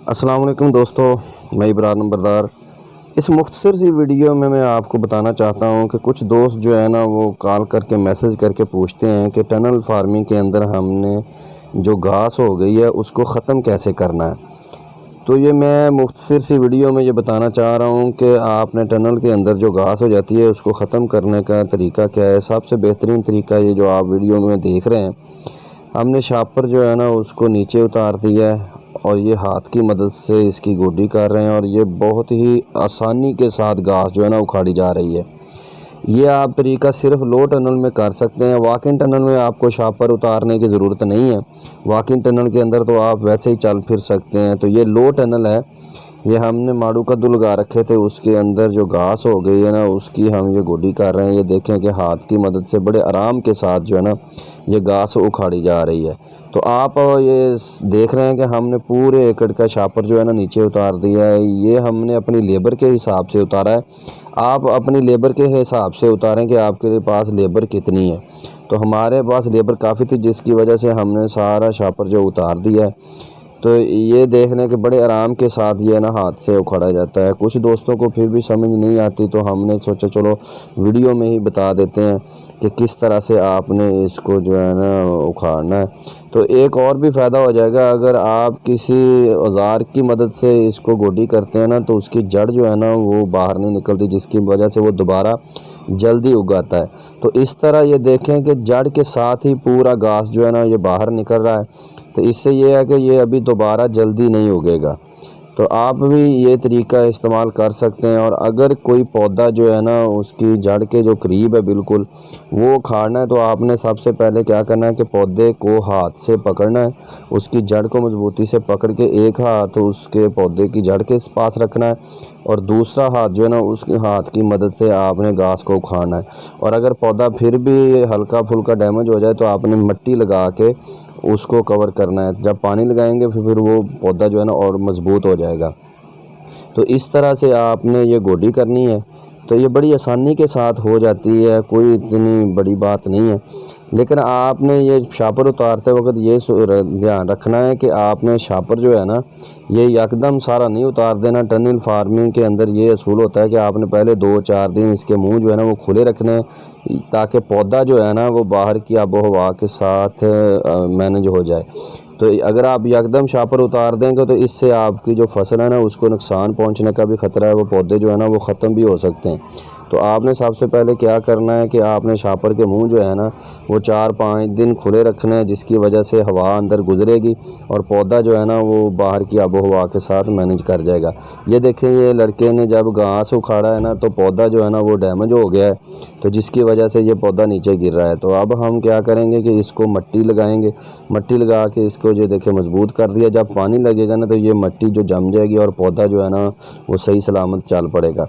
अस्सलाम वालेकुम दोस्तों, मैं इब्रार नंबरदार। इस मुख्तसर सी वीडियो में मैं आपको बताना चाहता हूं कि कुछ दोस्त जो है ना वो कॉल करके मैसेज करके पूछते हैं कि टनल फार्मिंग के अंदर हमने जो घास हो गई है उसको ख़त्म कैसे करना है। तो ये मैं मुख्तसर सी वीडियो में ये बताना चाह रहा हूं कि आपने टनल के अंदर जो घास हो जाती है उसको ख़त्म करने का तरीका क्या है। सबसे बेहतरीन तरीका ये जो आप वीडियो में देख रहे हैं, हमने शापर जो है ना उसको नीचे उतार दिया है और ये हाथ की मदद से इसकी गोडी कर रहे हैं और ये बहुत ही आसानी के साथ घास जो है ना उखाड़ी जा रही है। ये आप तरीका सिर्फ लो टनल में कर सकते हैं। वॉक-इन टनल में आपको शापर उतारने की ज़रूरत नहीं है। वॉक-इन टनल के अंदर तो आप वैसे ही चल फिर सकते हैं। तो ये लो टनल है, ये हमने माड़ू कद्दू लगा रखे थे, उसके अंदर जो घास हो गई है ना उसकी हम ये गोडी कर रहे हैं। ये देखें कि हाथ की मदद से बड़े आराम के साथ जो है ना ये घास उखाड़ी जा रही है। तो आप ये देख रहे हैं कि हमने पूरे एकड़ का शापर जो है ना नीचे उतार दिया है। ये हमने अपनी लेबर के हिसाब से उतारा है। आप अपनी लेबर के हिसाब से उतारें कि आपके पास लेबर कितनी है। तो हमारे पास लेबर काफ़ी थी, जिसकी वजह से हमने सारा शापर जो उतार दिया है। तो ये देखने के बड़े आराम के साथ ये ना हाथ से उखाड़ा जाता है। कुछ दोस्तों को फिर भी समझ नहीं आती, तो हमने सोचा चलो वीडियो में ही बता देते हैं कि किस तरह से आपने इसको जो है ना उखाड़ना है। तो एक और भी फ़ायदा हो जाएगा, अगर आप किसी औज़ार की मदद से इसको गोडी करते हैं ना तो उसकी जड़ जो है ना वो बाहर नहीं निकलती, जिसकी वजह से वो दोबारा जल्दी उगाता है। तो इस तरह ये देखें कि जड़ के साथ ही पूरा घास जो है ना ये बाहर निकल रहा है। तो इससे ये है कि ये अभी दोबारा जल्दी नहीं उगेगा। तो आप भी ये तरीका इस्तेमाल कर सकते हैं। और अगर कोई पौधा जो है ना उसकी जड़ के जो करीब है बिल्कुल वो उखाड़ना है, तो आपने सबसे पहले क्या करना है कि पौधे को हाथ से पकड़ना है, उसकी जड़ को मजबूती से पकड़ के एक हाथ उसके पौधे की जड़ के पास रखना है और दूसरा हाथ जो है ना उसके हाथ की मदद से आपने घास को उखाड़ना है। और अगर पौधा फिर भी हल्का फुल्का डैमेज हो जाए तो आपने मिट्टी लगा के उसको कवर करना है। जब पानी लगाएंगे फिर वो पौधा जो है ना और मज़बूत हो जाएगा। तो इस तरह से आपने ये गोडी करनी है। तो ये बड़ी आसानी के साथ हो जाती है, कोई इतनी बड़ी बात नहीं है। लेकिन आपने ये शापर उतारते वक्त ये ध्यान रखना है कि आपने शापर जो है ना ये यकदम सारा नहीं उतार देना। टनल फार्मिंग के अंदर ये असूल होता है कि आपने पहले 2-4 दिन इसके मुंह जो है ना वो खुले रखने हैं, ताकि पौधा जो है ना वो बाहर की आबो हवा के साथ मैनेज हो जाए। तो अगर आप यकदम शापर उतार देंगे तो इससे आपकी जो फसल है ना उसको नुकसान पहुंचने का भी ख़तरा है। वो पौधे जो है ना वो ख़त्म भी हो सकते हैं। तो आपने सबसे पहले क्या करना है कि आपने शापर के मुंह जो है ना वो 4-5 दिन खुले रखने हैं, जिसकी वजह से हवा अंदर गुजरेगी और पौधा जो है ना वो बाहर की आबो हवा के साथ मैनेज कर जाएगा। ये देखें, ये लड़के ने जब घास उखाड़ा है ना तो पौधा जो है ना वो डैमेज हो गया है, तो जिसकी वजह से ये पौधा नीचे गिर रहा है। तो अब हम क्या करेंगे कि इसको मिट्टी लगाएंगे। मिट्टी लगा के इसको जो देखें मजबूत कर दिया। जब पानी लगेगा ना तो ये मिट्टी जो जम जाएगी और पौधा जो है ना वो सही सलामत चल पड़ेगा।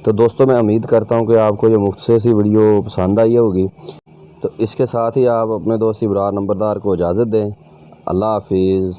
तो दोस्तों, मैं उम्मीद करता हूं कि आपको ये मुख्तसर सी वीडियो पसंद आई होगी। तो इसके साथ ही आप अपने दोस्त इब्रार नंबरदार को इजाज़त दें। अल्लाह हाफिज़।